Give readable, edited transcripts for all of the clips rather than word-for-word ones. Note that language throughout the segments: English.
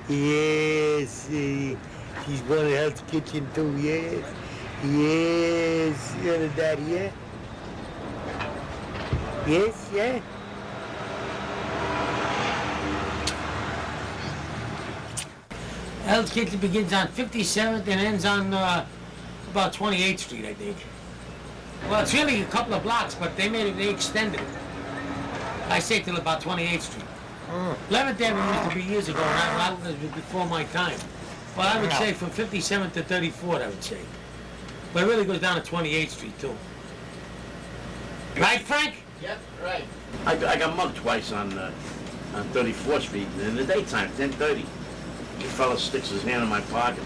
Yes, he's born in Hell's Kitchen too, yes. Yes, you're the daddy, yeah? Yes, yeah? Hell's Kitchen begins on 57th and ends on about 28th Street, I think. Well, it's really a couple of blocks, but they extended it. I say till about 28th Street. 11th Avenue used to be years ago, and it was before my time. Well, I would say from 57th to 34th, I would say. But it really goes down to 28th Street, too. Right, Frank? Yep, right. I got mugged twice on 34th Street in the daytime, 10:30. The fellow sticks his hand in my pocket,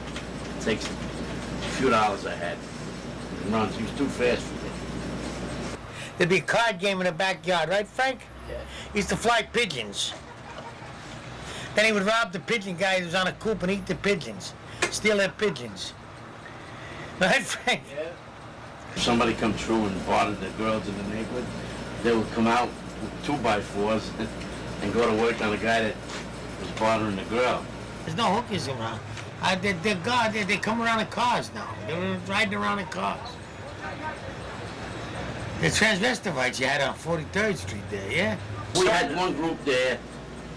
takes a few dollars I had, and runs. He was too fast for me. There'd be a card game in the backyard, right, Frank? Yeah. He used to fly pigeons. Then he would rob the pigeon guy who was on a coop and eat the pigeons. Steal their pigeons. Right, Frank? Yeah. If somebody come through and bothered the girls in the neighborhood, they would come out with 2x4s and go to work on the guy that was bothering the girl. There's no hookers around. They come around in cars now. They're riding around in cars. The transvestites you had on 43rd Street there, yeah? We had one group there.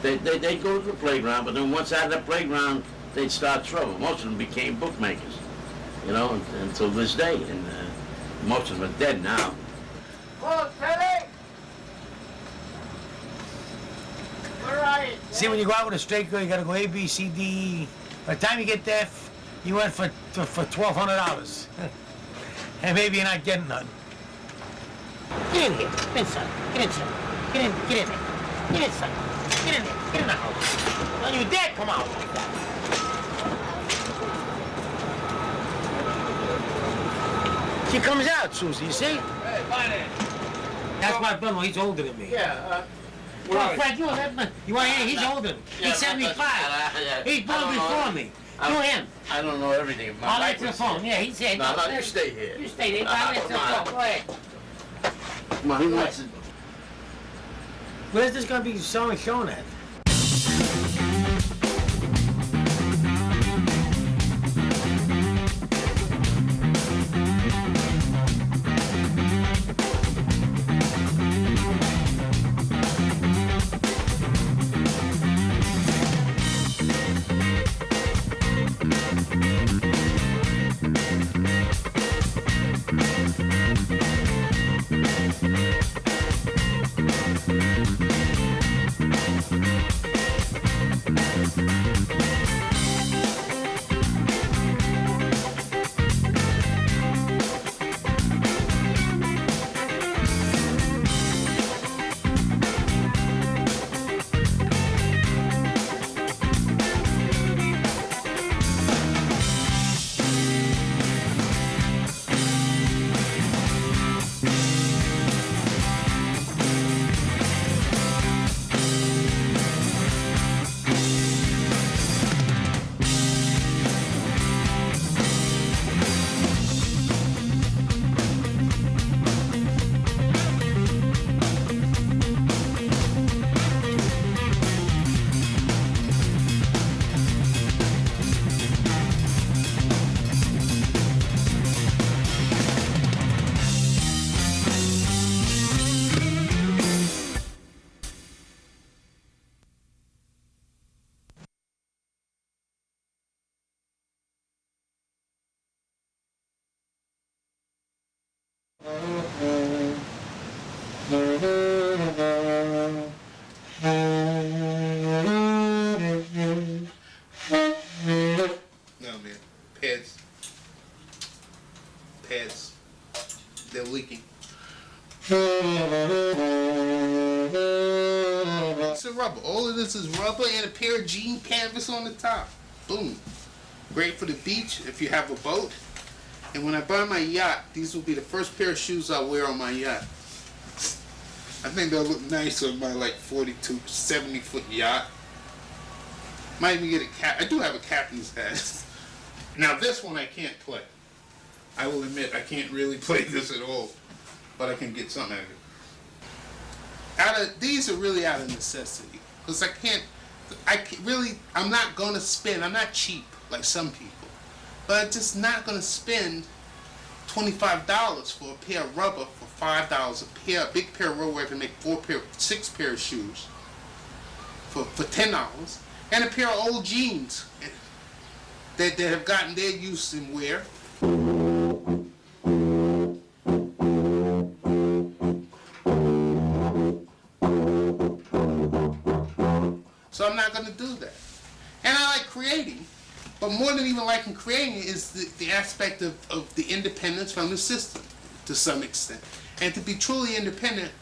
They'd go to the playground, but then once out of the playground, they'd start trouble. Most of them became bookmakers, you know, until this day. And most of them are dead now. Whoa, Teddy! Where are you? See, when you go out with a straight girl, you gotta go A, B, C, D, E. By the time you get there, you went for $1,200. And maybe you're not getting none. Get in here. Get in, son. Get in, son. Get in there. Get in, son. Get in there. Get in the house. Don't you dare come out like that. She comes out, Susie, you see? Hey, finance. That's my brother. He's older than me. Yeah, Well, Frank, you want to hear? He's older than me. Yeah, He's 75. He's born before me. You him. I don't know everything about I'll answer the phone. Yeah, he's here. No, you stay here. You stay there. I'll answer the phone. Go ahead. Come on, he wants to... Where's this going to be shown at? No, man. Pads. They're leaking. It's a rubber. All of this is rubber and a pair of jean canvas on the top. Boom. Great for the beach if you have a boat. And when I buy my yacht, these will be the first pair of shoes I'll wear on my yacht. I think they'll look nice on my like 42, 70-foot yacht. Might even get a cap. I do have a captain's hat. Now this one I can't play. I will admit I can't really play this at all, but I can get something out of it. These are really out of necessity, because I can't I'm not gonna spend. I'm not cheap like some people, but I'm just not gonna spend $25 for a pair of rubber for $5 a pair. A big pair of rubber where I can make 6 pair of shoes for $10, and a pair of old jeans that have gotten their use and wear. So I'm not going to do that. And I like creating, but more than even liking creating is the aspect of the independence from the system to some extent. And to be truly independent,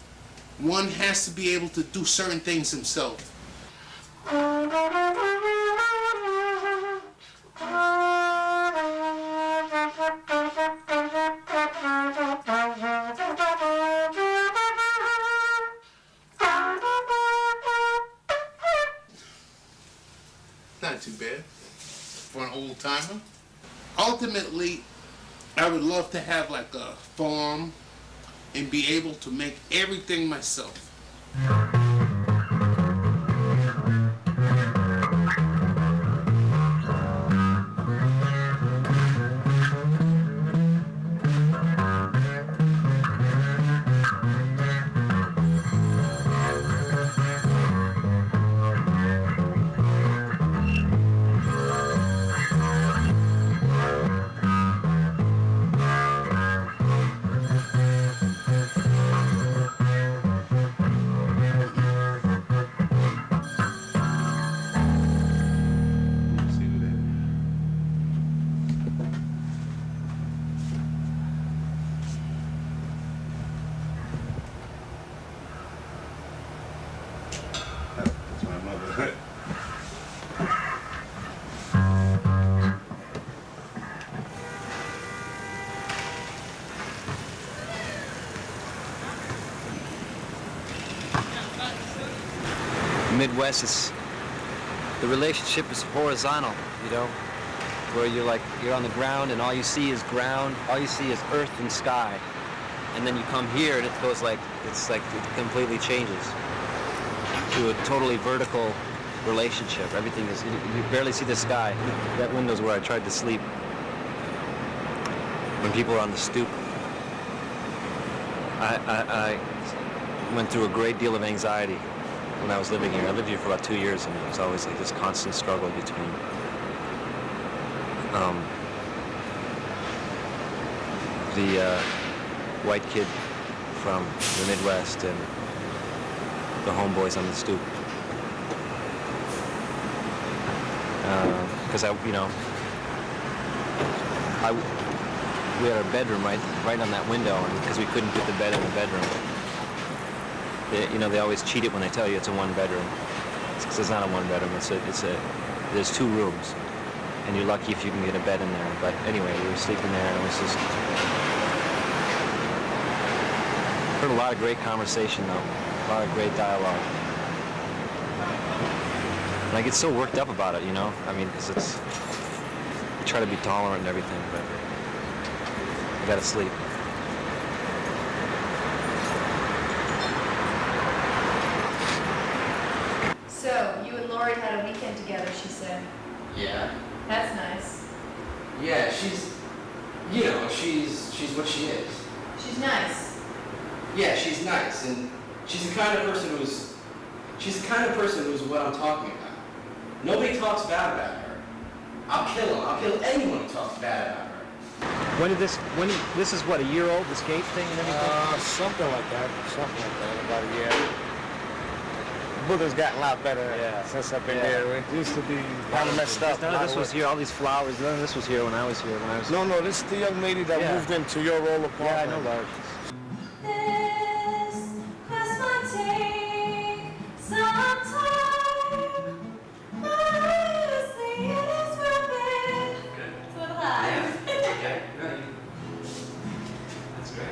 one has to be able to do certain things himself. Not too bad for an old timer. Ultimately, I would love to have like a farm and be able to make everything myself. That's my mother. Midwest is, the relationship is horizontal, you know, where you're on the ground and all you see is ground, all you see is earth and sky. And then you come here and it goes like, it completely changes to a totally vertical relationship. Everything is, you barely see the sky. That window's where I tried to sleep when people were on the stoop. I went through a great deal of anxiety when I was living here. I lived here for about 2 years, and it was always like this constant struggle between the white kid from the Midwest and the homeboys on the stoop. Because we had our bedroom right on that window, and because we couldn't put the bed in the bedroom. They always cheat it when they tell you it's a one bedroom. It's because it's not a one bedroom. There's 2 rooms, and you're lucky if you can get a bed in there. But anyway, we were sleeping there, and it was just heard a lot of great conversation though, a lot of great dialogue. And I get so worked up about it, I mean, because you try to be tolerant and everything, but I gotta sleep. So, you and Lori had a weekend together, she said. Yeah. That's nice. Yeah, she's what she is. She's nice. Yeah, she's nice, and she's the kind of person who's what I'm talking about. Nobody talks bad about her. I'll kill him. I'll kill anyone who talks bad about her. This is what, a year old, this gate thing and everything? Something like that, about a year. Buddha's gotten a lot better since I've been there. It used to be kind of messed up. None of this was here, all these flowers, none of this was here when I was here. No, this is the young lady that moved into your old apartment. Yeah, I know, Larry. This quest might take some time, but honestly, it is worth it. Good. It's alive. Okay, right. That's great.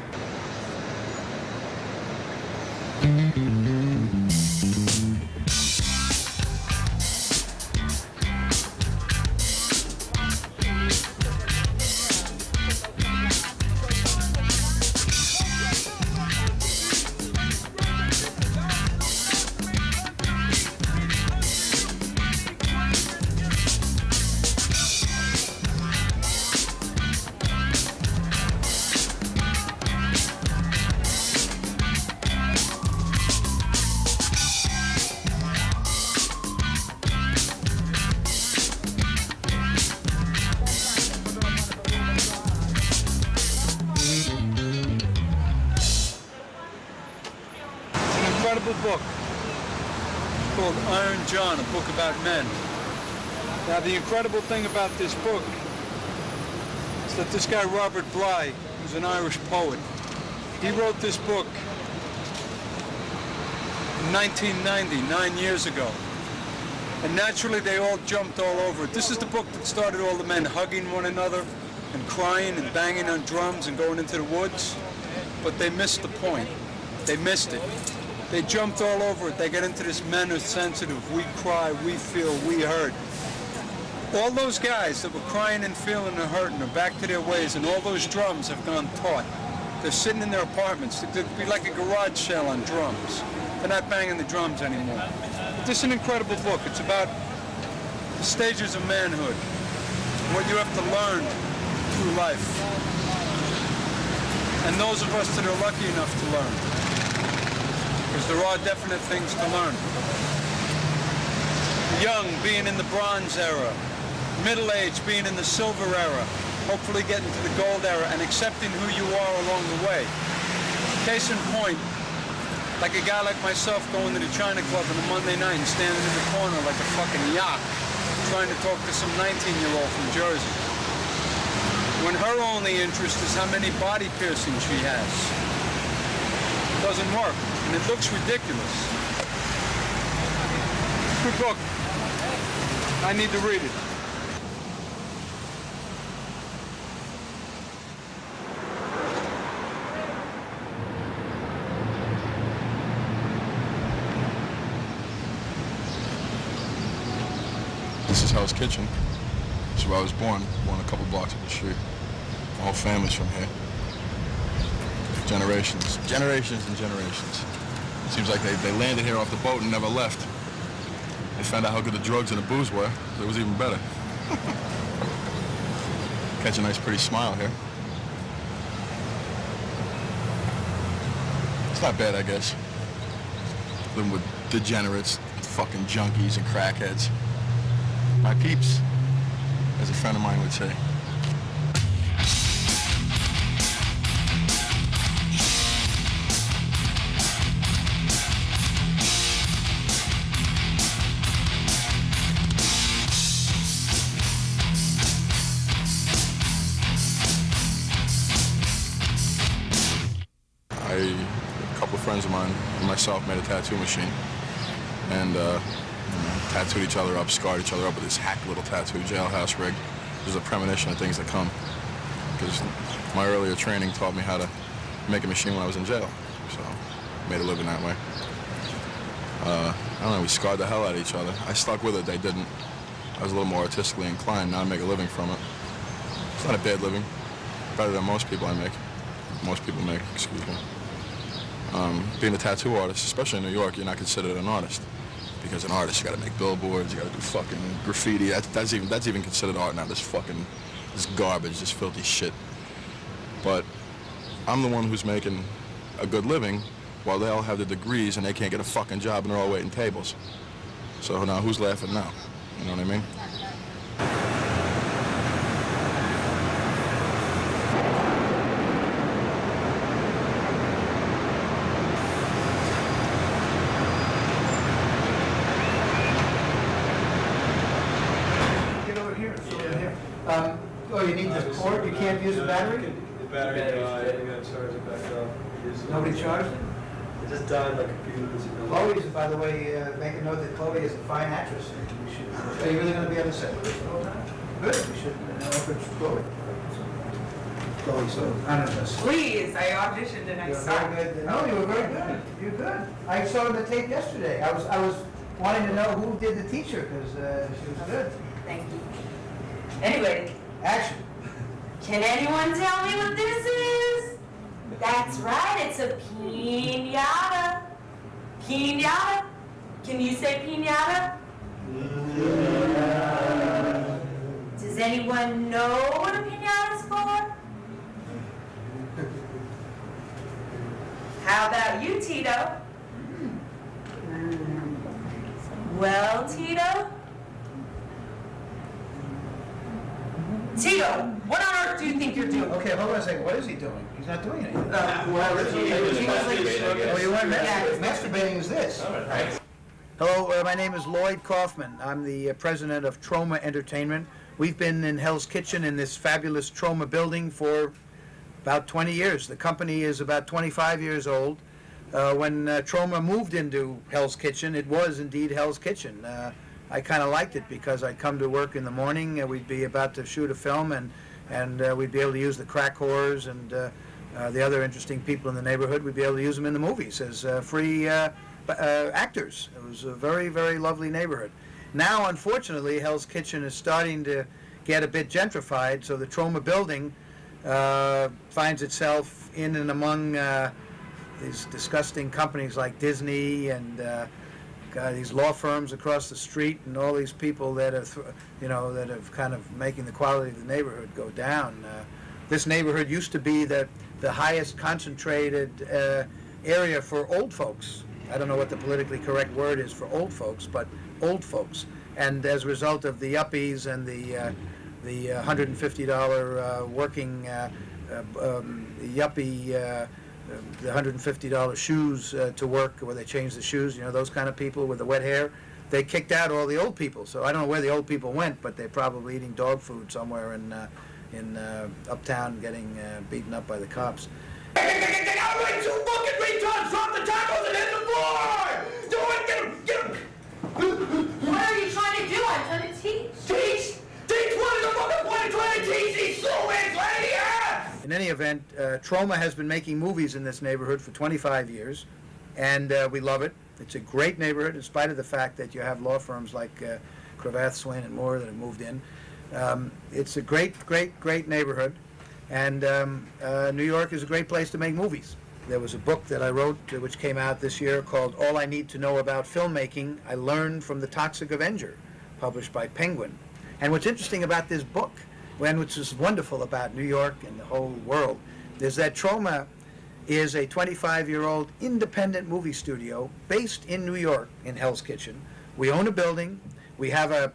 book called Iron John, a book about men. Now, the incredible thing about this book is that this guy, Robert Bly, who's an Irish poet, he wrote this book in 1990, 9 years ago. And naturally, they all jumped all over it. This is the book that started all the men hugging one another and crying and banging on drums and going into the woods. But they missed the point. They missed it. They jumped all over it. They got into this men are sensitive, we cry, we feel, we hurt. All those guys that were crying and feeling and hurting are back to their ways, and all those drums have gone taut. They're sitting in their apartments. They'd be like a garage sale on drums. They're not banging the drums anymore. But this is an incredible book. It's about the stages of manhood, what you have to learn through life. And those of us that are lucky enough to learn, because there are definite things to learn. Young being in the bronze era, middle age being in the silver era, hopefully getting to the gold era and accepting who you are along the way. Case in point, like a guy like myself going to the China Club on a Monday night and standing in the corner like a fucking yacht, trying to talk to some 19-year-old from Jersey. When her only interest is how many body piercings she has. It doesn't work, and it looks ridiculous. Good book. I need to read it. This is Hell's Kitchen. This is where I was born a couple blocks up the street. My whole family's from here. Generations and generations. It seems like they landed here off the boat and never left. They found out how good the drugs and the booze were, so it was even better. Catch a nice pretty smile here. It's not bad, I guess. Living with degenerates, fucking junkies and crackheads. My peeps, as a friend of mine would say. A couple of friends of mine and myself made a tattoo machine, and tattooed each other up, scarred each other up with this hack little tattoo jailhouse rig. It was a premonition of things that come, because my earlier training taught me how to make a machine when I was in jail, so made a living that way. I don't know, we scarred the hell out of each other. I stuck with it, they didn't. I was a little more artistically inclined, now I make a living from it. It's not a bad living, better than most people make, excuse me. Being a tattoo artist, especially in New York, you're not considered an artist. Because an artist, you gotta make billboards, you gotta do fucking graffiti. That's even considered art now, this garbage, this filthy shit. But I'm the one who's making a good living while they all have the degrees and they can't get a fucking job and they're all waiting tables. So now who's laughing now? You know what I mean? Oh, you need the cord? You can't use the battery? The battery died. You gotta charge it back up. Nobody charged it? It just died like a few minutes ago. Chloe's, by the way, make a note that Chloe is a fine actress. Are you really going to be on the set with us all the time? Good. We should know if it's Chloe. Chloe, so I don't know. Please, I auditioned and I You're saw. very good. No, you were very good. You're good. I saw the tape yesterday. I was wanting to know who did the teacher because she was good. Thank you. Anyway, Action. can anyone tell me what this is? That's right, it's a piñata. Piñata? Can you say piñata? Does anyone know what a piñata's for? How about you, Tito? Well, Tito? Tito, what on earth do you think you're doing? Okay, hold on a second. What is he doing? He's not doing anything. masturbating, Oh, you weren't Yeah. masturbating is this. Hello, my name is Lloyd Kaufman. I'm the president of Troma Entertainment. We've been in Hell's Kitchen in this fabulous Troma building for about 20 years. The company is about 25 years old. When Troma moved into Hell's Kitchen, it was indeed Hell's Kitchen. I kind of liked it because I'd come to work in the morning, we'd be about to shoot a film, and we'd be able to use the crack whores and the other interesting people in the neighborhood. We'd be able to use them in the movies as free actors. It was a very, very lovely neighborhood. Now, unfortunately, Hell's Kitchen is starting to get a bit gentrified, so the Troma building finds itself in and among these disgusting companies like Disney and these law firms across the street and all these people that are, that have kind of making the quality of the neighborhood go down. This neighborhood used to be the highest concentrated area for old folks. I don't know what the politically correct word is for old folks, but old folks. And as a result of the yuppies and the $150 working yuppie, the $150 shoes to work, where they change the shoes, those kind of people with the wet hair, they kicked out all the old people. So I don't know where the old people went, but they're probably eating dog food somewhere in uptown, getting beaten up by the cops. Get out of my 2 fucking retards! Drop the tacos and hit the floor! Do it! Get him! What are you trying to do? I'm trying to teach. Teach! Teach what is the fucking point of trying to teach these stupid lady ass? In any event, Troma has been making movies in this neighborhood for 25 years, and we love it. It's a great neighborhood, in spite of the fact that you have law firms like Cravath, Swain, and Moore that have moved in. It's a great, great, great neighborhood, and New York is a great place to make movies. There was a book that I wrote, which came out this year, called All I Need to Know About Filmmaking, I Learned from the Toxic Avenger, published by Penguin. And what's interesting about this book, which is wonderful about New York and the whole world, is that Troma is a 25-year-old independent movie studio based in New York, in Hell's Kitchen. We own a building. We have a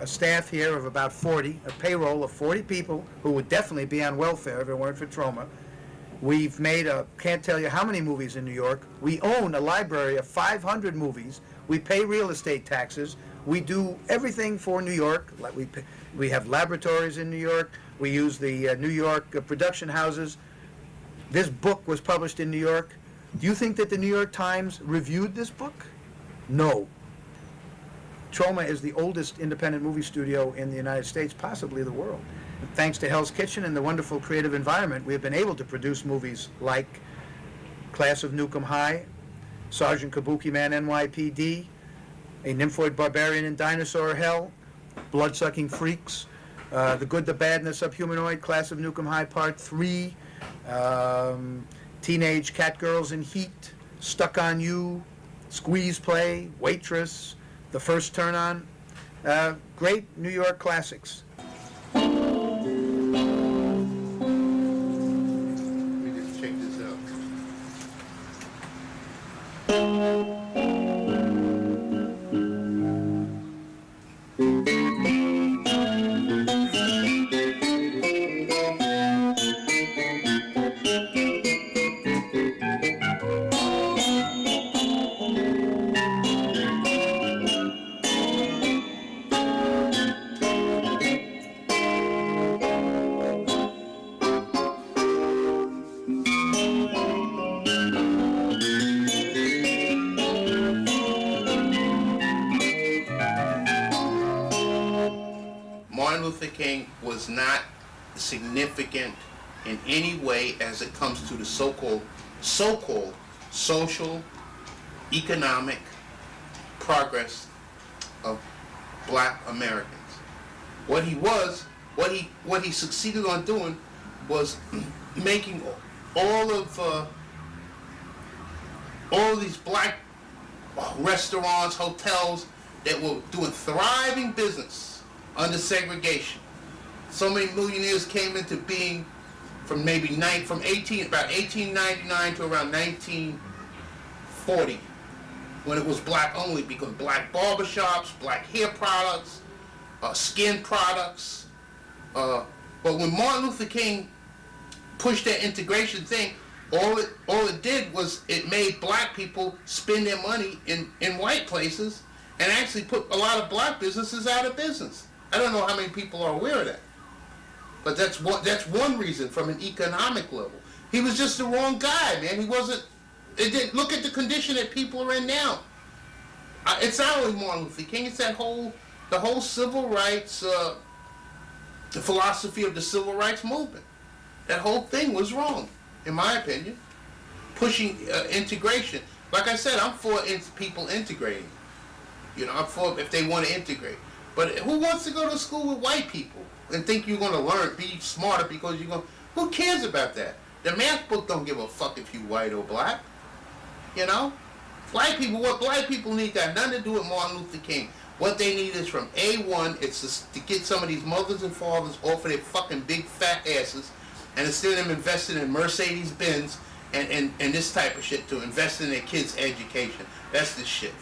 staff here of about 40, a payroll of 40 people who would definitely be on welfare if it weren't for Troma. We've made can't tell you how many movies in New York. We own a library of 500 movies. We pay real estate taxes. We do everything for New York. Like we have laboratories in New York. We use the New York production houses. This book was published in New York. Do you think that the New York Times reviewed this book? No. Troma is the oldest independent movie studio in the United States, possibly the world. Thanks to Hell's Kitchen and the wonderful creative environment, we have been able to produce movies like Class of Nukem High, Sergeant Kabuki Man NYPD, A Nymphoid Barbarian in Dinosaur Hell, Blood-Sucking Freaks, The Good, the Bad, and the Subhumanoid, Class of Nukem High Part 3, Teenage Catgirls in Heat, Stuck on You, Squeeze Play, Waitress, The First Turn On. Great New York classics. Let me just check this out. Martin Luther King was not significant in any way as it comes to the so-called social, economic progress of black Americans. What he succeeded on doing was making all of these black restaurants, hotels that were doing thriving business under segregation. So many millionaires came into being from about 1899 to around 1940, when it was black only, because black barbershops, black hair products, skin products, But when Martin Luther King pushed that integration thing, all it did was it made black people spend their money in white places and actually put a lot of black businesses out of business. I don't know how many people are aware of that. But that's one reason from an economic level. He was just the wrong guy, man. He wasn't. Look at the condition that people are in now. It's not only Martin Luther King. It's the whole civil rights, the philosophy of the civil rights movement. That whole thing was wrong, in my opinion. Pushing integration. Like I said, I'm for people integrating. You know, I'm for if they want to integrate. But who wants to go to school with white people and think you're going to learn, be smarter because you're going? Who cares about that? The math book don't give a fuck if you white or black. You know, black people. What black people need got nothing to do with Martin Luther King. What they need is from A1. It's just to get some of these mothers and fathers off of their fucking big fat asses, and instead of them investing in Mercedes Benz and this type of shit, to invest in their kids' education. That's the shit.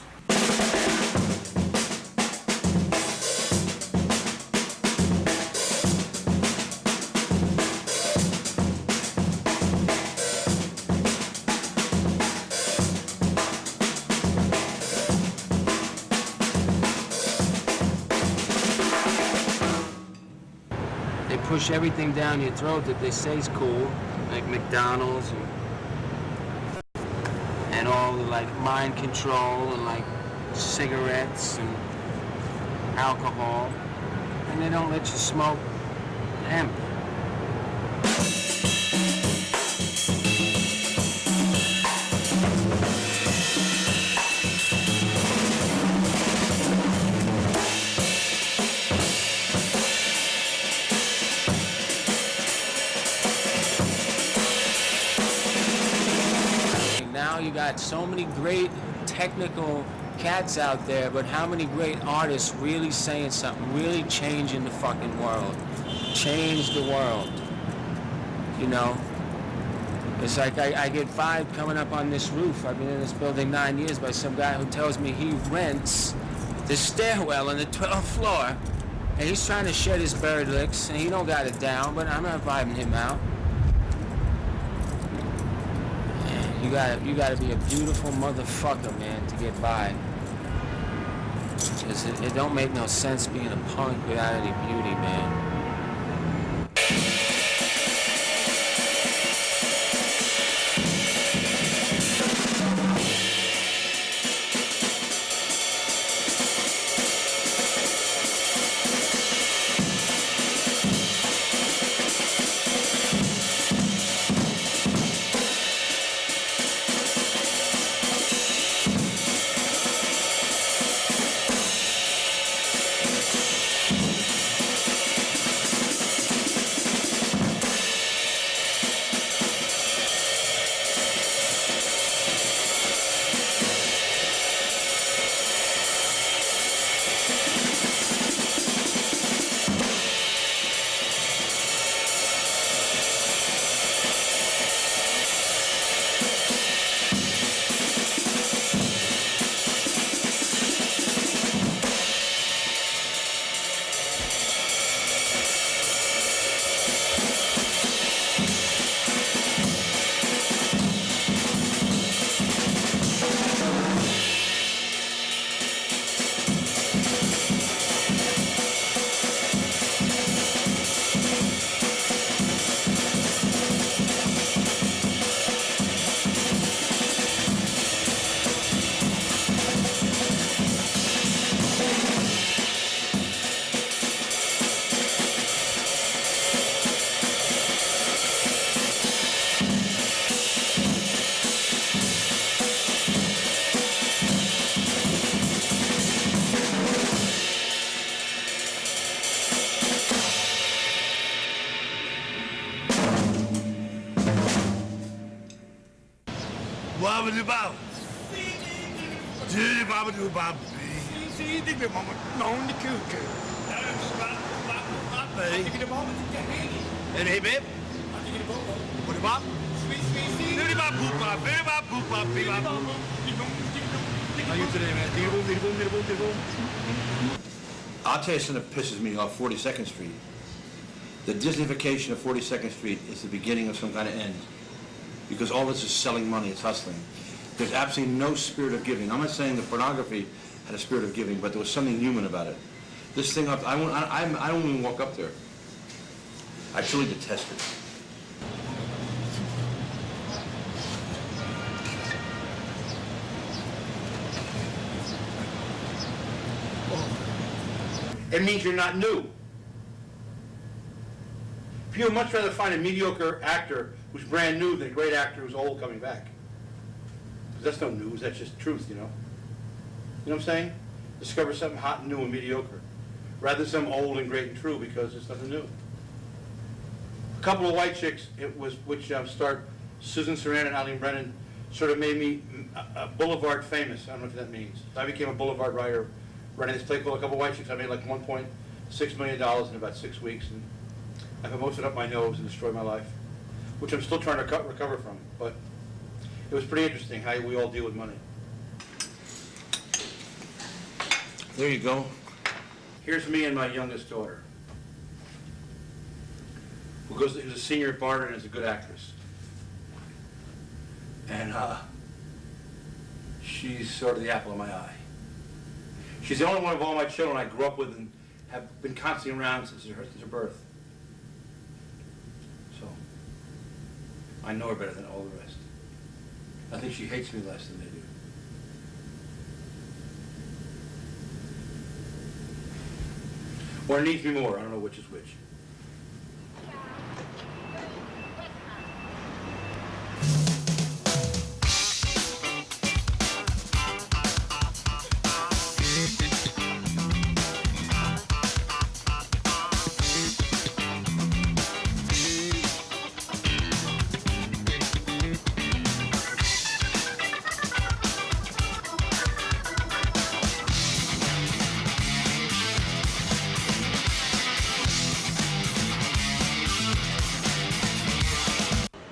Push everything down your throat that they say is cool, like McDonald's and all the like mind control and like cigarettes and alcohol, and they don't let you smoke hemp. You got so many great technical cats out there, but how many great artists really saying something, really changing the fucking world? Change the world. You know? It's like I get fired coming up on this roof. I've been in this building 9 years by some guy who tells me he rents the stairwell on the 12th floor, and he's trying to shed his bird licks, and he don't got it down, but I'm not vibing him out. You gotta be a beautiful motherfucker, man, to get by. Because it don't make no sense being a punk without any beauty, man. I'll tell you something that pisses me off 42nd Street. the Disneyfication of 42nd Street is the beginning of some kind of end. Because all this is selling money, it's hustling. There's absolutely no spirit of giving. I'm not saying that pornography had a spirit of giving, but there was something human about it. This thing up, I don't even walk up there. I truly detest it. It means you're not new. People would much rather find a mediocre actor who's brand new than a great actor who's old coming back. 'Cause that's no news, that's just truth, you know? You know what I'm saying? Discover something hot and new and mediocre, rather than some old and great and true, because it's nothing new. A couple of white chicks, which starred Susan Sarandon and Eileen Brennan, sort of made me boulevard famous. I don't know if that means. I became a boulevard writer running this play called A Couple of White Chicks. I made like $1.6 million in about 6 weeks, and I put most of it up my nose and destroyed my life, which I'm still trying to recover from. But it was pretty interesting how we all deal with money. There you go. Here's me and my youngest daughter, who's a senior at Barnard and is a good actress. And she's sort of the apple of my eye. She's the only one of all my children I grew up with and have been constantly around since her birth. So, I know her better than all the rest. I think she hates me less than they do. Or needs me more, I don't know which is which.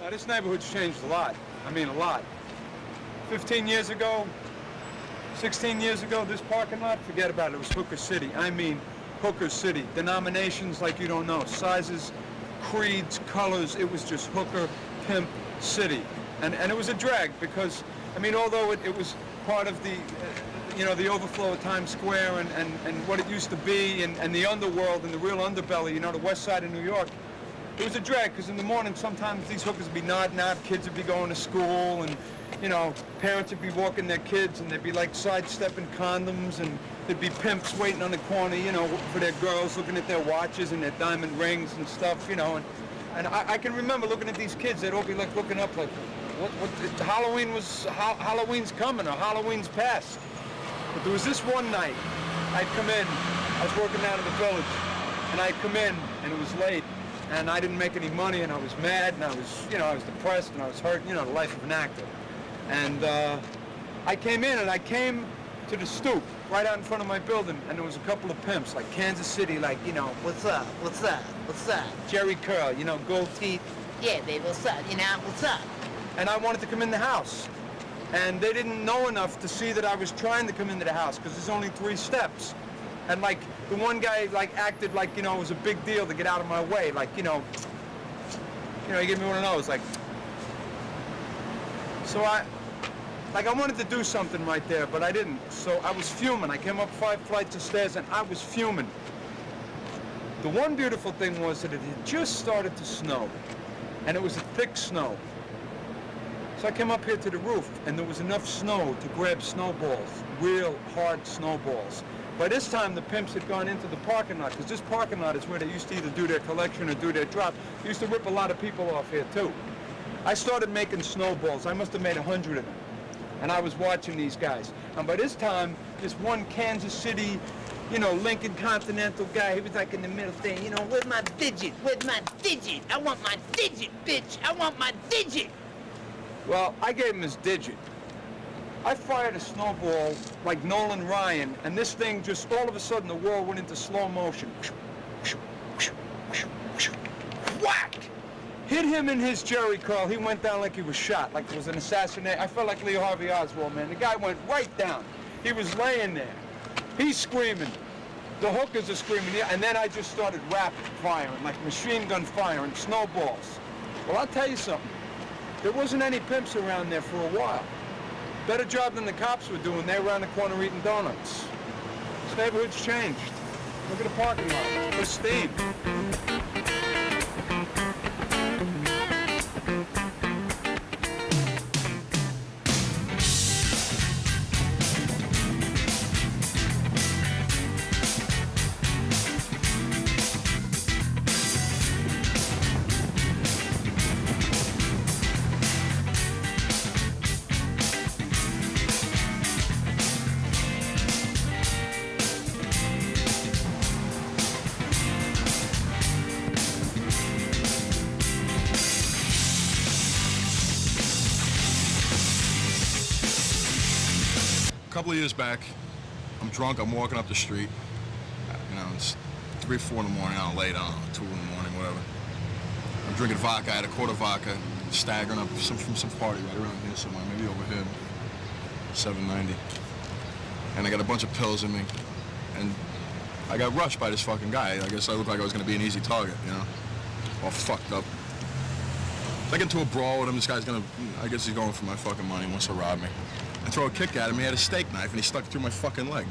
This neighborhood's changed a lot. I mean, a lot. 15 years ago, 16 years ago, this parking lot, forget about it. It was Hooker City. I mean, Hooker City. Denominations like you don't know. Sizes, creeds, colors. It was just Hooker, Pimp City. And it was a drag because, I mean, although it was part of the, the overflow of Times Square and what it used to be and the underworld and the real underbelly, the west side of New York, it was a drag because in the morning sometimes these hookers would be nodding out, kids would be going to school, and parents would be walking their kids and they'd be like sidestepping condoms, and there'd be pimps waiting on the corner, for their girls, looking at their watches and their diamond rings and stuff, and I can remember looking at these kids, they'd all be like looking up like, Halloween's coming or Halloween's past. But there was this one night, I'd come in, I was working down in the village, and I'd come in and it was late. And I didn't make any money, and I was mad, and I was depressed, and I was hurt, the life of an actor. And I came in, and I came to the stoop right out in front of my building, and there was a couple of pimps, like Kansas City, like, what's up, what's up, what's up? Jerry Curl, gold teeth. Yeah, baby, what's up, what's up? And I wanted to come in the house. And they didn't know enough to see that I was trying to come into the house, because there's only 3 steps. And like, the one guy acted like, it was a big deal to get out of my way. Like, he gave me one of those, like. So I wanted to do something right there, but I didn't. So I was fuming. I came up 5 flights of stairs and I was fuming. The one beautiful thing was that it had just started to snow, and it was a thick snow. So I came up here to the roof, and there was enough snow to grab snowballs, real hard snowballs. By this time, the pimps had gone into the parking lot, because this parking lot is where they used to either do their collection or do their drop. They used to rip a lot of people off here, too. I started making snowballs. I must have made 100 of them. And I was watching these guys. And by this time, this one Kansas City, Lincoln Continental guy, he was like in the middle saying, where's my digit? Where's my digit? I want my digit, bitch. I want my digit. Well, I gave him his digit. I fired a snowball like Nolan Ryan, and this thing just, all of a sudden, the world went into slow motion. Whack! Hit him in his Jerry curl. He went down like he was shot, like it was an assassination. I felt like Lee Harvey Oswald, man. The guy went right down. He was laying there. He's screaming. the hookers are screaming, yeah, and then I just started rapid firing, like machine gun firing, snowballs. Well, I'll tell you something. There wasn't any pimps around there for a while. Better job than the cops were doing. They were around the corner eating donuts. This neighborhood's changed. Look at the parking lot. Pristine. A couple of years back, I'm drunk, I'm walking up the street. You know, it's 3, 4 in the morning, I'm late, I don't know, 2 in the morning, whatever. I'm drinking vodka, I had a quart of vodka, staggering up from some party right around here somewhere, maybe over here, 790. And I got a bunch of pills in me, and I got rushed by this fucking guy. I guess I looked like I was gonna be an easy target, you know? All fucked up. So I get into a brawl with him, this guy's gonna, I guess he's going for my fucking money, he wants to rob me. I throw a kick at him, he had a steak knife, and he stuck it through my fucking leg.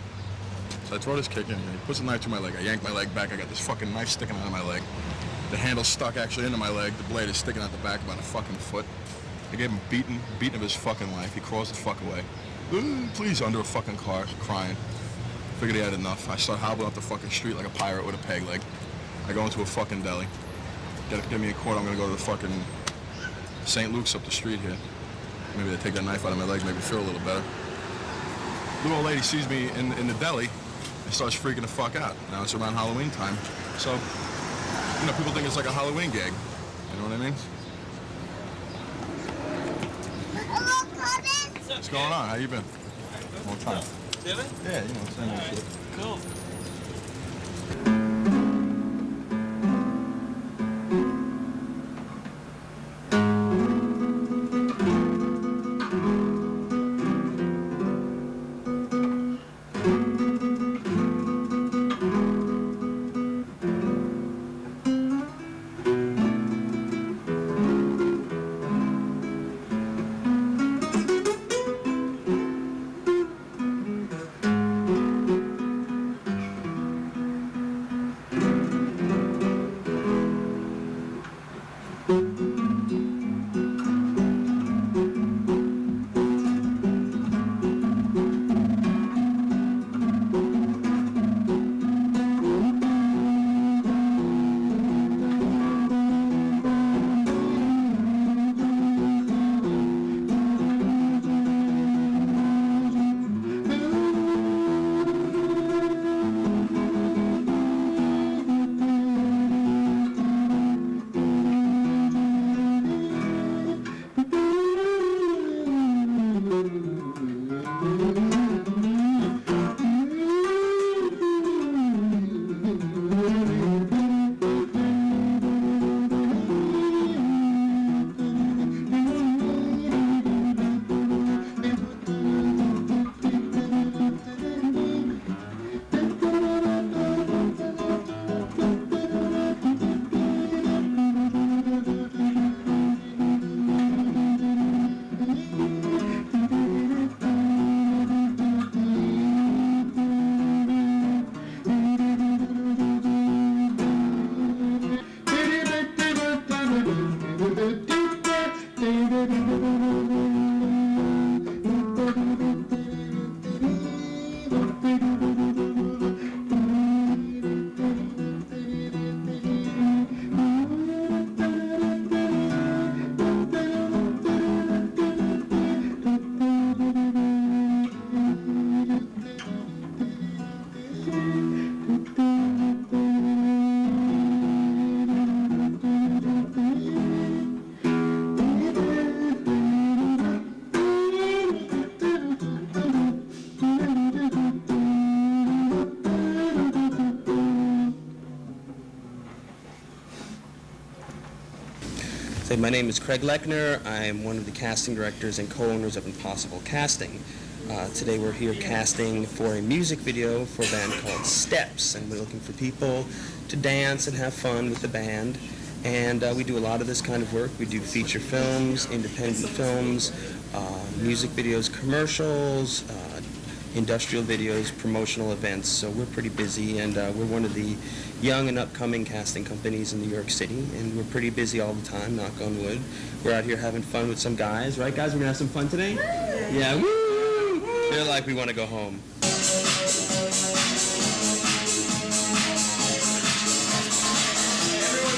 So I throw this kick in, he puts the knife through my leg, I yank my leg back, I got this fucking knife sticking out of my leg. The handle's stuck actually into my leg, the blade is sticking out the back about a fucking foot. I gave him beating of his fucking life, he crawls the fuck away. Please, under a fucking car, crying. Figured he had enough. I start hobbling up the fucking street like a pirate with a peg leg. I go into a fucking deli. Get me a quart, I'm gonna go to the fucking St. Luke's up the street here. Maybe they take that knife out of my leg, make me feel a little better. Little old lady sees me in the deli and starts freaking the fuck out. Now it's around Halloween time, so, you know, people think it's like a Halloween gag. You know what I mean? Hello, cousin. What's going on? How you been? Long time. Chilling? Yeah, you know, same old shit. Cool. My name is Craig Lechner. I'm one of the casting directors and co-owners of Impossible Casting. Today we're here casting for a music video for a band called Steps, and we're looking for people to dance and have fun with the band. And we do a lot of this kind of work. We do feature films, independent films, music videos, commercials, industrial videos, promotional events. So we're pretty busy, and we're one of the young and upcoming casting companies in New York City, and we're pretty busy all the time, knock on wood. We're out here having fun with some guys, right guys? We're gonna have some fun today? Yeah, woo! They're like, we wanna go home. Everyone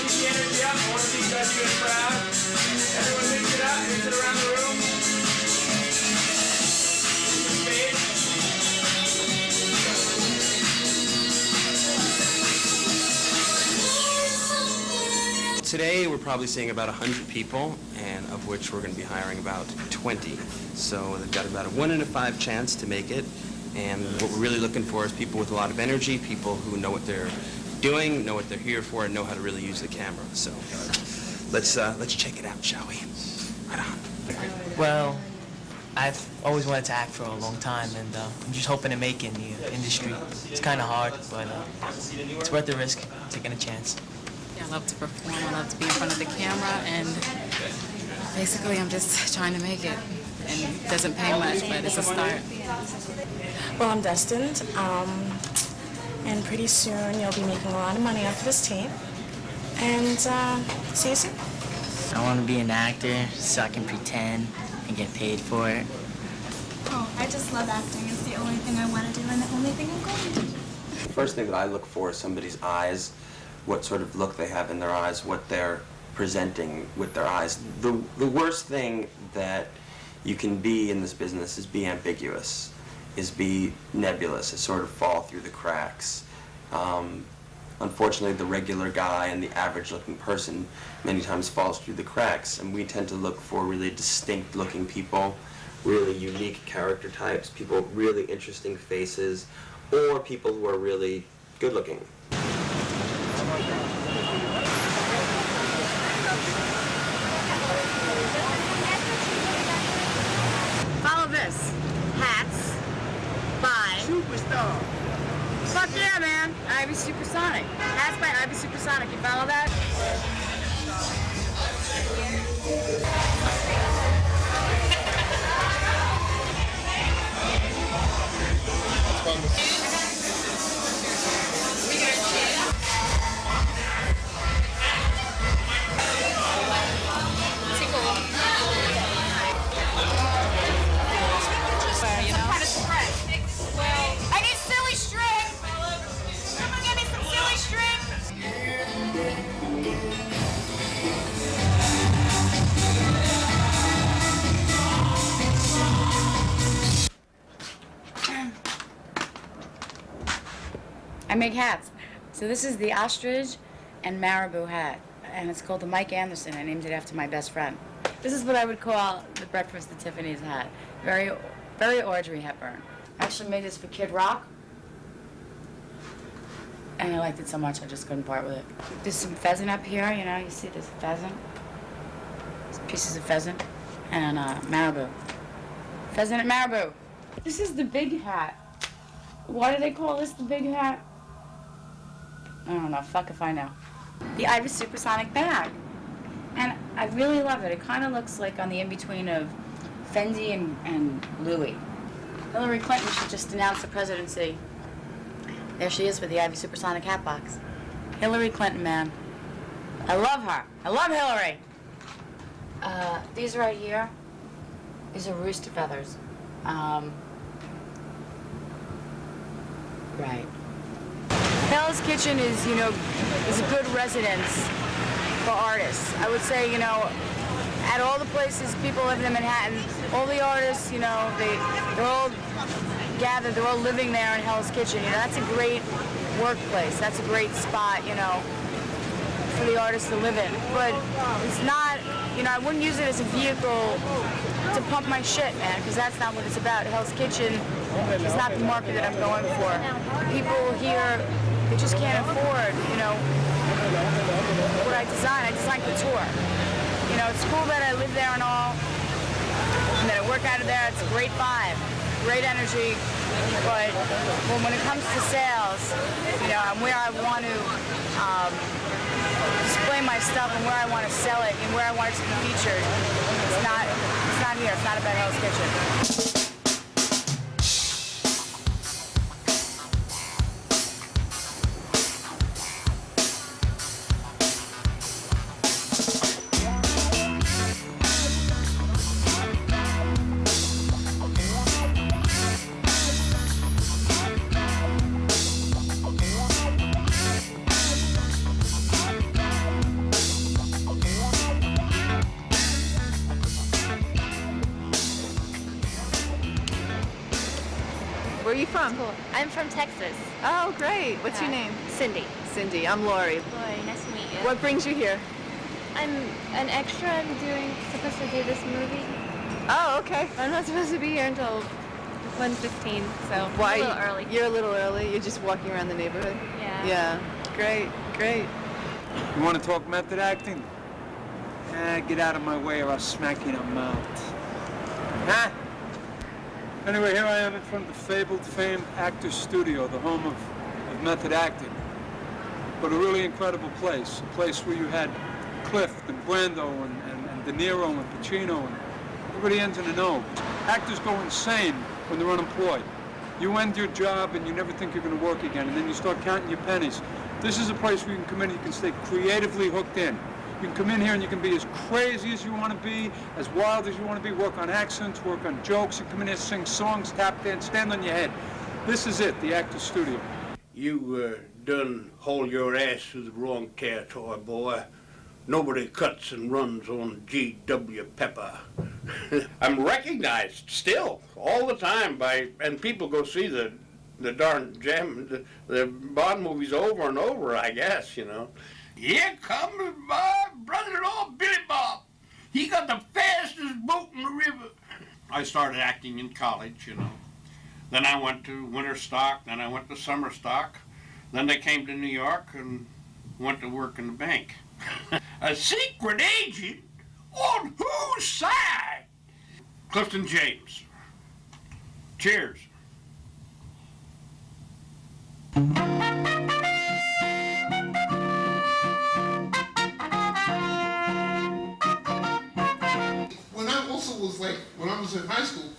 keep the energy up. I want to see you guys doing proud. Everyone mix it up, mix it around the room. Today we're probably seeing about 100 people, and of which we're going to be hiring about 20. So they've got about a 1 in 5 chance to make it. And what we're really looking for is people with a lot of energy, people who know what they're doing, know what they're here for, and know how to really use the camera. So let's check it out, shall we? Right on. Well, I've always wanted to act for a long time, and I'm just hoping to make it in the industry. It's kind of hard, but it's worth the risk, taking a chance. I love to perform, I love to be in front of the camera, and basically I'm just trying to make it. And it doesn't pay much, but it's a start. Well, I'm destined, and pretty soon you'll be making a lot of money off of this tape. And see you soon. I want to be an actor so I can pretend and get paid for it. Oh, I just love acting. It's the only thing I want to do and the only thing I'm going to do. The first thing that I look for is somebody's eyes, what sort of look they have in their eyes, what they're presenting with their eyes. The worst thing that you can be in this business is be ambiguous, is be nebulous, is sort of fall through the cracks. Unfortunately, the regular guy and the average-looking person many times falls through the cracks, and we tend to look for really distinct-looking people, really unique character types, people with really interesting faces, or people who are really good-looking. Follow this. Hats by Superstar. Fuck yeah, man. Ivy Supersonic. Hats by Ivy Supersonic. You follow that? I need silly string. Someone give me some silly string. I make hats. So this is the ostrich and marabou hat, and it's called the Mike Anderson. I named it after my best friend. This is what I would call the Breakfast at Tiffany's hat. Very, very Audrey Hepburn. I actually made this for Kid Rock, and I liked it so much I just couldn't part with it. There's some pheasant up here, you know, you see there's pheasant. There's pieces of pheasant and marabou. Pheasant and marabou. This is the big hat. Why do they call this the big hat? I don't know, fuck if I know. The Ivy Supersonic bag. And I really love it. It kind of looks like on the in-between of Fendi and Louis. Hillary Clinton should just announce the presidency. There she is with the Ivy Supersonic hat box. Hillary Clinton, man. I love her. I love Hillary. These right here, these are rooster feathers. Right. Hell's Kitchen is, you know, is a good residence for artists. I would say, you know, at all the places people live in Manhattan, all the artists, you know, they're all gathered, they're all living there in Hell's Kitchen. You know, that's a great workplace. That's a great spot, you know, for the artists to live in. But it's not, you know, I wouldn't use it as a vehicle to pump my shit, man, because that's not what it's about. Hell's Kitchen is not the market that I'm going for. People here, they just can't afford, you know, what I design. I design couture. You know, it's cool that I live there and all, and that I work out of there. It's a great vibe. great energy, but when it comes to sales, you know, and where I want to display my stuff and where I want to sell it and where I want it to be featured, it's not here. It's not about Hell's Kitchen. Where are you from? I'm from Texas. Oh, great. What's your name? Cindy. Cindy. I'm Lori. Lori, nice to meet you. What brings you here? I'm an extra. I'm supposed to do this movie. Oh, okay. I'm not supposed to be here until 1:15, so Why? I'm a little early. You're a little early. You're just walking around the neighborhood? Yeah. Yeah. Great, great. You want to talk method acting? Get out of my way or I'll smack you in the mouth. Huh? Anyway, here I am in front of the fabled, famed Actors Studio, the home of method acting. But a really incredible place, a place where you had Clift and Brando and De Niro and Pacino and everybody ends in the know. Actors go insane when they're unemployed. You end your job and you never think you're going to work again, and then you start counting your pennies. This is a place where you can come in and you can stay creatively hooked in. You can come in here and you can be as crazy as you want to be, as wild as you want to be, work on accents, work on jokes. You come in here, sing songs, tap dance, stand on your head. This is it, the Actors Studio. You done haul your ass through the wrong territory, boy. Nobody cuts and runs on G.W. Pepper. I'm recognized still, all the time, and people go see the darn gem, the Bond movies over and over, I guess, you know. Here comes my brother-in-law, Billy Bob. He got the fastest boat in the river. I started acting in college, you know. Then I went to winter stock, then I went to summer stock. Then they came to New York and went to work in the bank. A secret agent? On whose side? Clifton James. Cheers. When I was in high school,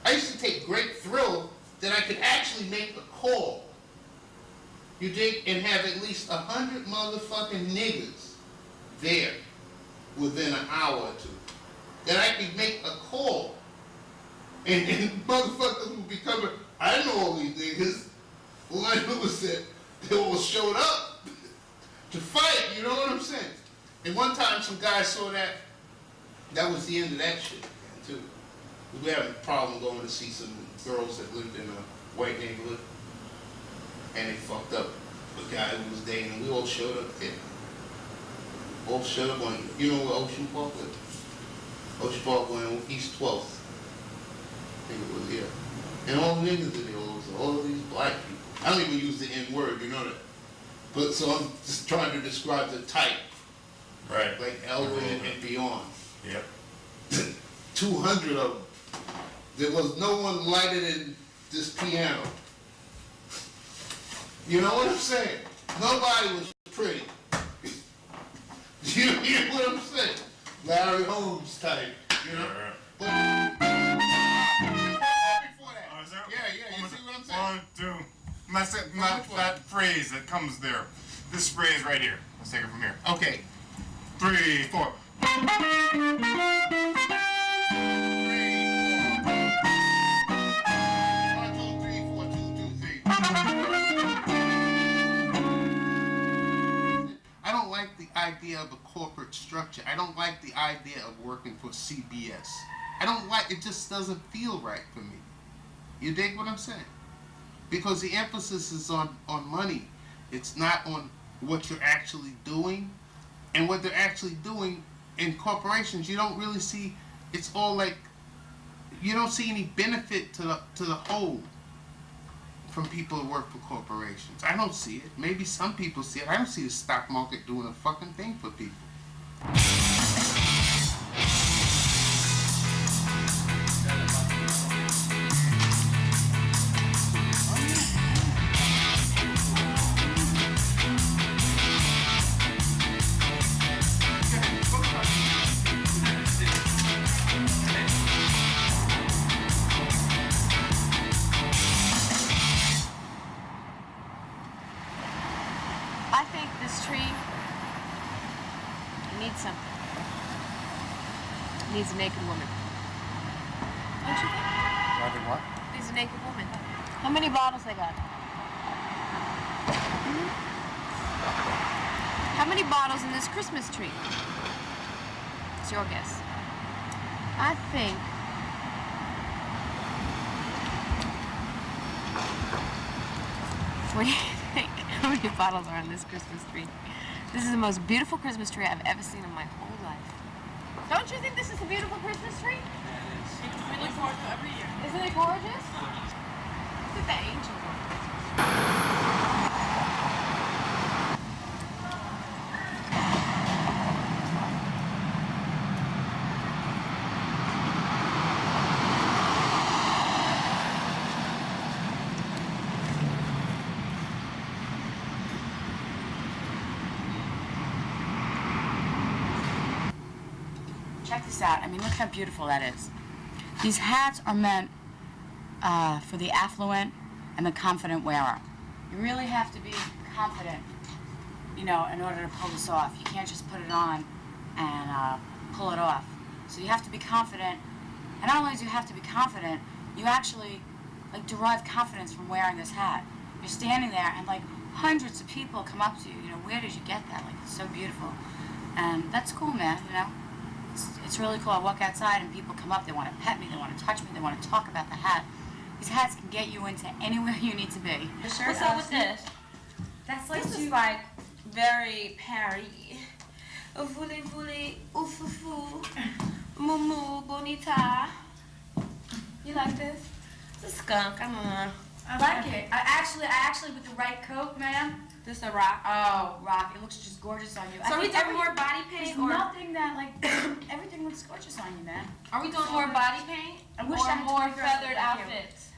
I used to take great thrill that I could actually make a call. You dig? And have at least 100 motherfucking niggas there within an hour or two. That I could make a call. And motherfuckers would be coming. I didn't know all these niggas. All I knew was that they all showed up to fight, you know what I'm saying? And one time some guy saw that. That was the end of that shit, too. We had a problem going to see some girls that lived in a white neighborhood, and they fucked up a guy who was dating. We all showed up there. All showed up on, you know where Ocean Park is? Ocean Park went on East 12th. I think it was here. And all the niggas in there, all of these black people. I don't even use the N-word, you know that. But so I'm just trying to describe the type. Right. Like Elwin and beyond. Yep. 200 of them. There was no one lighter than this piano. You know what I'm saying? Nobody was pretty. You hear what I'm saying? Larry Holmes type, you know? But before that. Oh, is that? Yeah, you see what I'm saying? 1, 2. Not that phrase that comes there. This phrase right here. Let's take it from here. Okay. 3, 4. 1, 2, 3, 4, 2, 2, 3. I don't like the idea of a corporate structure. I don't like the idea of working for CBS. I don't like, it just doesn't feel right for me. You dig what I'm saying? Because the emphasis is on money. It's not on what you're actually doing. And what they're actually doing in corporations, you don't really see, it's all like, you don't see any benefit to the whole from people who work for corporations. I don't see it. Maybe some people see it. I don't see the stock market doing a fucking thing for people. I think this tree needs something. It needs a naked woman. Don't you think? Rather what? It needs a naked woman. How many bottles they got? How many bottles in this Christmas tree? It's your guess. I think what do you think? How many bottles are on this Christmas tree? This is the most beautiful Christmas tree I've ever seen in my whole life. Don't you think this is a beautiful Christmas tree? We look forward to every year. Isn't it gorgeous? Look at the angels on it. Check this out. I mean, look how beautiful that is. These hats are meant for the affluent and the confident wearer. You really have to be confident, you know, in order to pull this off. You can't just put it on and pull it off. So you have to be confident. And not only do you have to be confident, you actually, like, derive confidence from wearing this hat. You're standing there and, like, hundreds of people come up to you. You know, where did you get that? Like, it's so beautiful. And that's cool, man, you know? It's really cool. I walk outside and people come up, they want to pet me, they want to touch me, they want to talk about the hat. These hats can get you into anywhere you need to be. What's up with this? That's like This is like very Paris. Voulez, voulez, oufou, mumu, bonita. You like this? It's a skunk, I don't know. I like it. I actually, with the right coat, ma'am. This a rock? Oh, rock. It looks just gorgeous on you. So are we doing more body paint There's or? nothing that, like, everything looks gorgeous on you, man. Are we doing more body paint? I wish or I had more 20 girls feathered like you. outfits?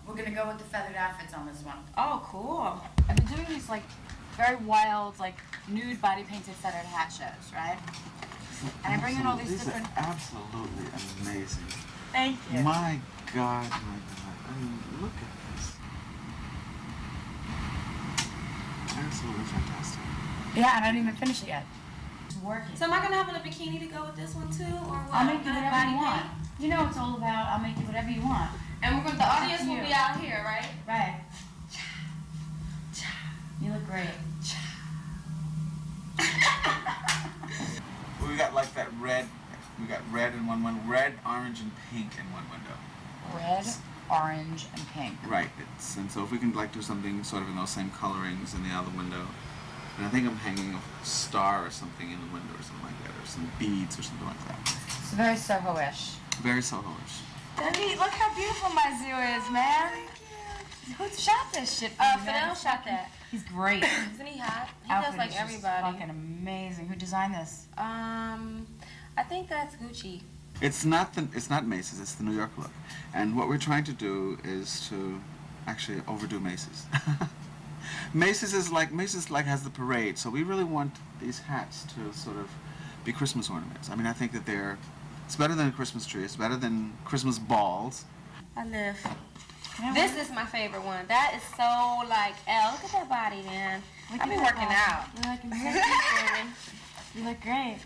We're gonna go with the feathered outfits on this one. Oh, cool. I've been doing these, like, very wild, like, nude body painted feathered hat shows, right? And I bring in all these different. Are absolutely amazing. Thank you. My God, my God. I mean, look at this. Absolutely fantastic. Yeah, and I didn't even finish it yet. It's working. So am I gonna have on a bikini to go with this one too, or what? I'll make you Not whatever you body want. paint? You know what it's all about. I'll make you whatever you want. And we're gonna, the audience will be out here, right? Right. You look great. We got like that red. We got red in one window, red, orange, and pink in one window. Red, orange, and pink. Right. And so if we can like do something sort of in those same colorings in the other window, and I think I'm hanging a star or something in the window or something like that, or some beads or something like that. It's very Soho-ish. Very Soho-ish. Debbie, look how beautiful my zoo is, man. Who shot this shit? For you, man? Fidel shot that. He's great. Isn't he hot? He Outfit does like is just everybody. fucking amazing. Who designed this? I think that's Gucci. It's not Macy's. It's the New York look, and what we're trying to do is to actually overdo Macy's. Macy's like has the parade, so we really want these hats to sort of be Christmas ornaments. I mean, I think that it's better than a Christmas tree. It's better than Christmas balls. I live. This is my favorite one. That is so like, look at that body, man. I've been working out. You look great.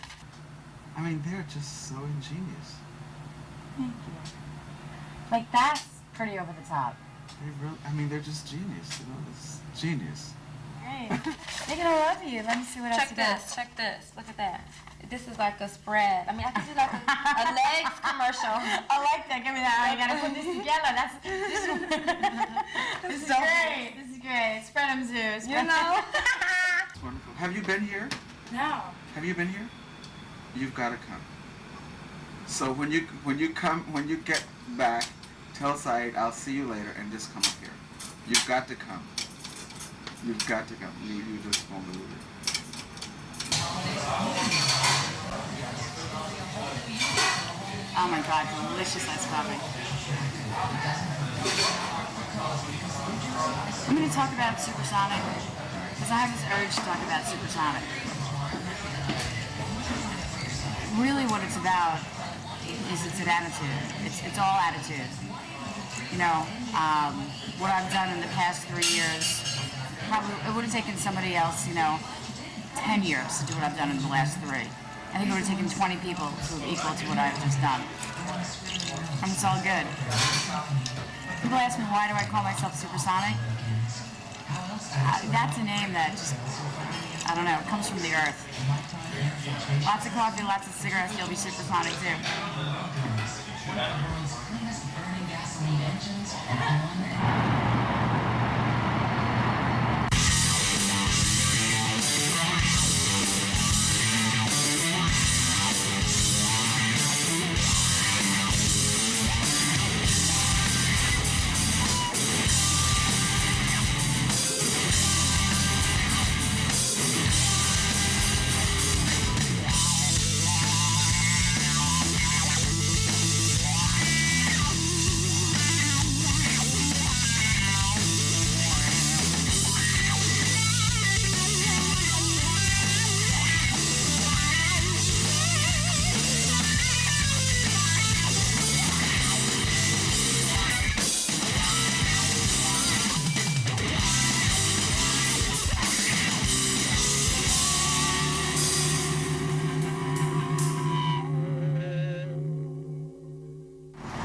I mean, they're just so ingenious. Thank you. Like, that's pretty over the top. They're just genius. You know, it's genius. Great. They're gonna love you. Let me see what else you got. Check this. Look at that. This is like a spread. I mean, I could do like a legs commercial. I like that. Give me that. You gotta put this together. This is great. This is great. Spread them zoos. You know? It's wonderful. Have you been here? No. Have you been here? You've got to come. So when you get back, tell Saeed I'll see you later, and just come up here. You've got to come. You've got to come. You just won't believe it. Oh my God, delicious ice coffee. I'm going to talk about Supersonic because I have this urge to talk about Supersonic. Really what it's about is it's an attitude. It's all attitude. You know, what I've done in the past 3 years it would have taken somebody else, 10 years to do what I've done in the last 3. I think it would have taken 20 people to equal to what I've just done. And it's all good. People ask me, why do I call myself Supersonic? That's a name that just, I don't know, it comes from the earth. Lots of coffee, lots of cigarettes, you'll be supersonic too.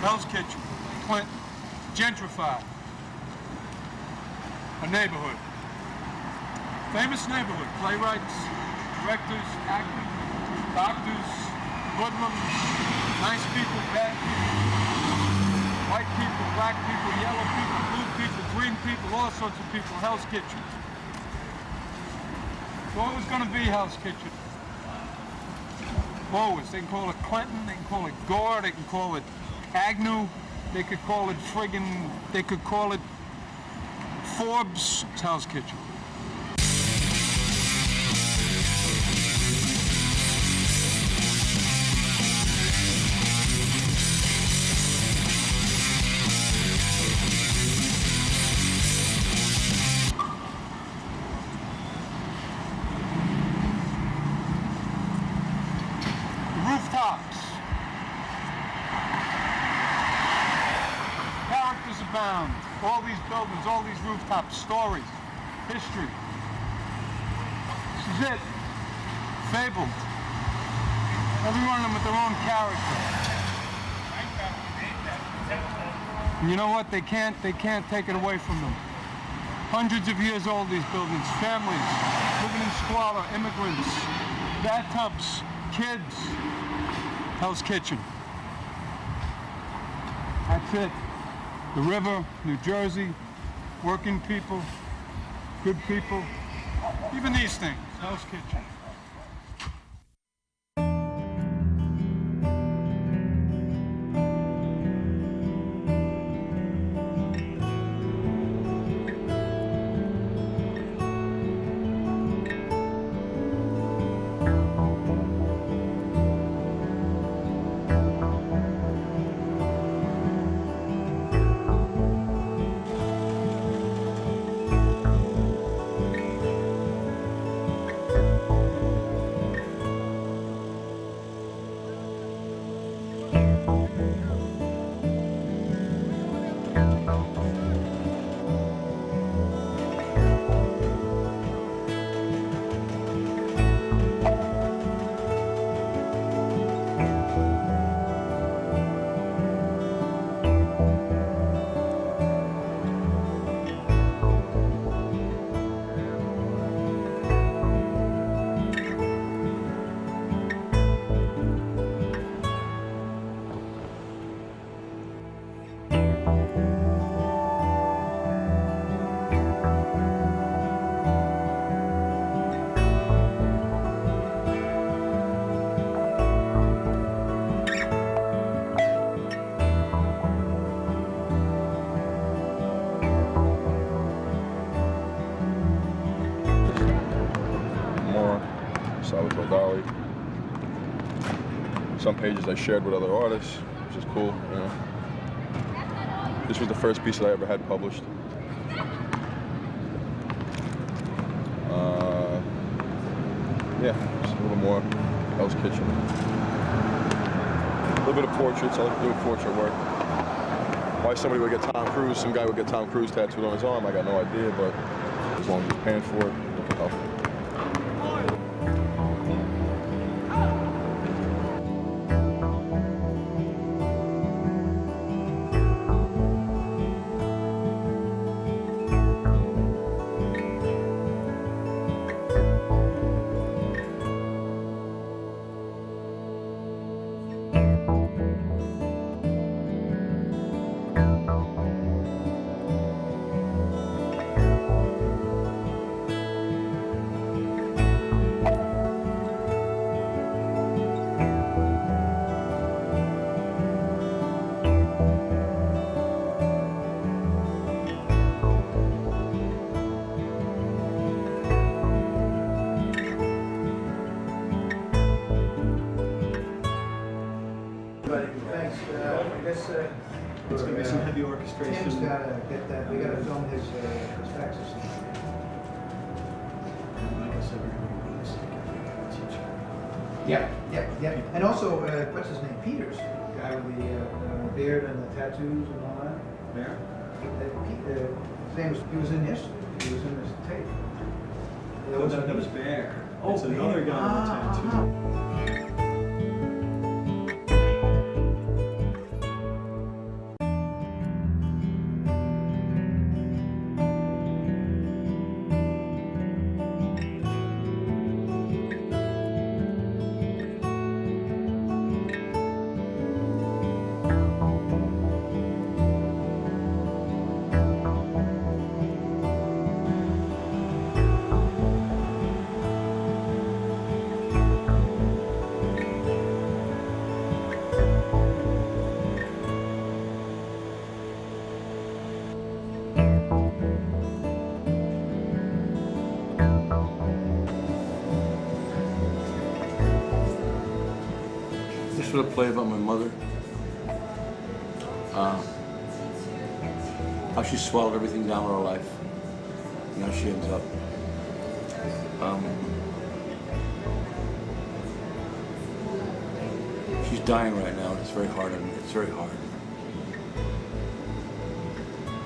Hell's Kitchen, Clinton, gentrified. A neighborhood. Famous neighborhood. Playwrights, directors, actors, doctors, hoodlums, nice people, bad people, white people, black people, yellow people, blue people, green people, all sorts of people. Hell's Kitchen. So it was going to be Hell's Kitchen. Always. They can call it Clinton, they can call it Gore, they can call it Agnew, they could call it they could call it Forbes. It's Hell's Kitchen. Rooftops. Characters abound. All these buildings, all these rooftops, stories, history. This is it. Fabled. Every one of them with their own character. And you know what? They can't take it away from them. Hundreds of years old, these buildings. Families living in squalor, immigrants, bathtubs, kids. Hell's Kitchen. That's it. The river, New Jersey, working people, good people, even these things. Hell's Kitchen. Salvatore Dali. Some pages I shared with other artists, which is cool, you know. This was the first piece that I ever had published. Yeah, just a little more Hell's Kitchen. A little bit of portraits. I like to do portrait work. Why somebody would get Tom Cruise, some guy would get Tom Cruise tattooed on his arm, I got no idea, but as long as you're paying for it, look at health. Thanks. I guess It's gonna be some heavy orchestration. Tim's gotta get that. We gotta film his faxes. Yep. And also, what's his name? Peters, the guy with the beard and the tattoos and all that. Bear? His name was. He was in yesterday. He was in this tape. That was Bear. It's another guy with a tattoo. Just want to play about my mother. How she swallowed everything down in her life. And how she ends up. She's dying right now, and it's very hard on me. It's very hard.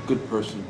Good person.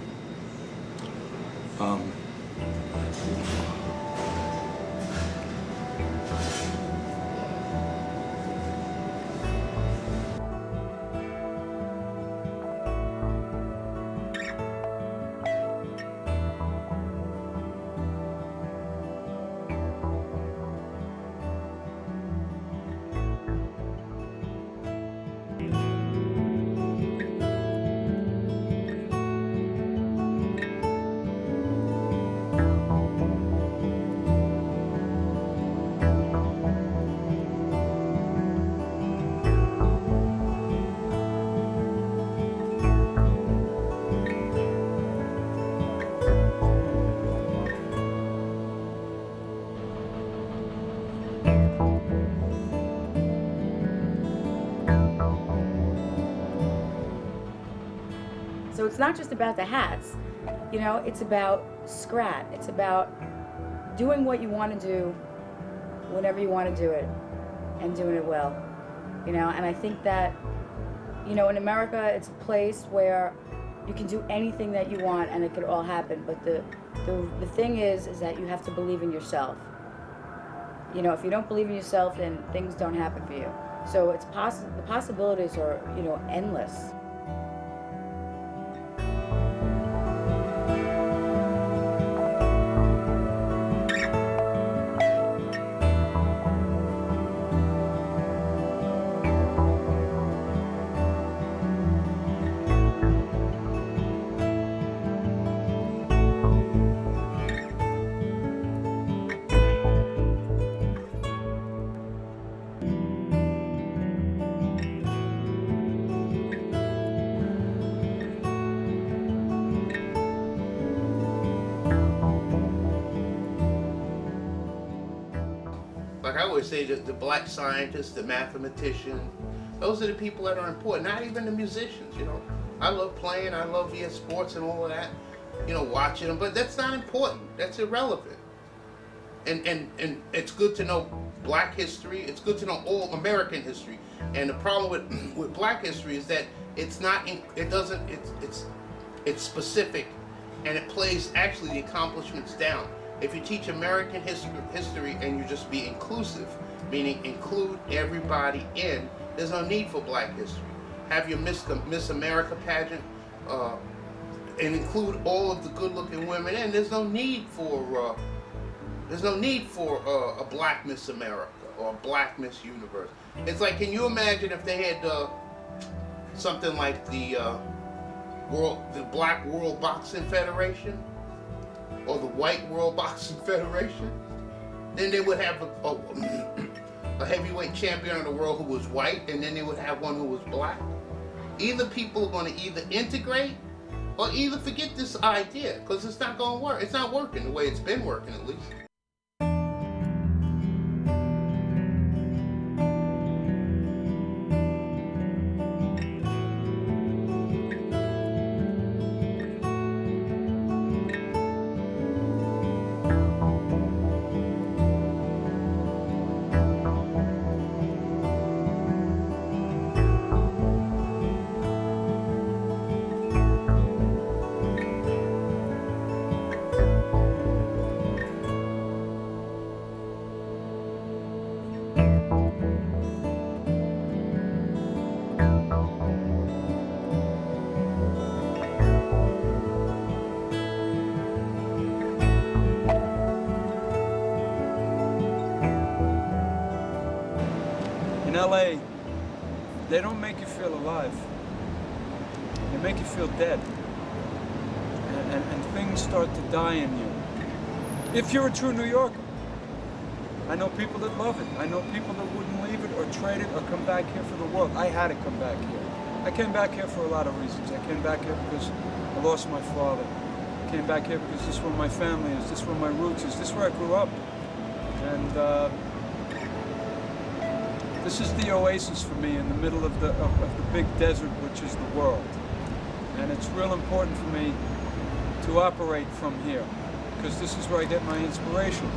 So it's not just about the hats, you know, it's about scrat. It's about doing what you want to do whenever you want to do it and doing it well, you know. And I think that, you know, in America, it's a place where you can do anything that you want and it could all happen. But the thing is that you have to believe in yourself. You know, if you don't believe in yourself, then things don't happen for you. So it's the possibilities are, you know, endless. Like I always say, the black scientists, the mathematicians, those are the people that are important, not even the musicians, you know. I love playing, I love sports and all of that, you know, watching them, but that's not important. That's irrelevant. And it's good to know black history, it's good to know all American history. And the problem with black history is that it's not, it's specific and it plays actually the accomplishments down. If you teach American history and you just be inclusive, meaning include everybody in, there's no need for black history. Have your Miss America pageant and include all of the good-looking women in. There's no need for a black Miss America or a black Miss Universe. It's like, can you imagine if they had something like the Black World Boxing Federation or the White World Boxing Federation? Then they would have a heavyweight champion of the world who was white, and then they would have one who was black. Either people are going to either integrate or either forget this idea, because it's not going to work. It's not working the way it's been working, at least. In LA, they don't make you feel alive. They make you feel dead. And things start to die in you. If you're a true New Yorker. I know people that love it. I know people that wouldn't leave it or trade it or come back here for the world. I had to come back here. I came back here for a lot of reasons. I came back here because I lost my father. I came back here because this is where my family is, this is where my roots is, this is where I grew up. And this is the oasis for me in the middle of the big desert, which is the world. And it's real important for me to operate from here, because this is where I get my inspiration.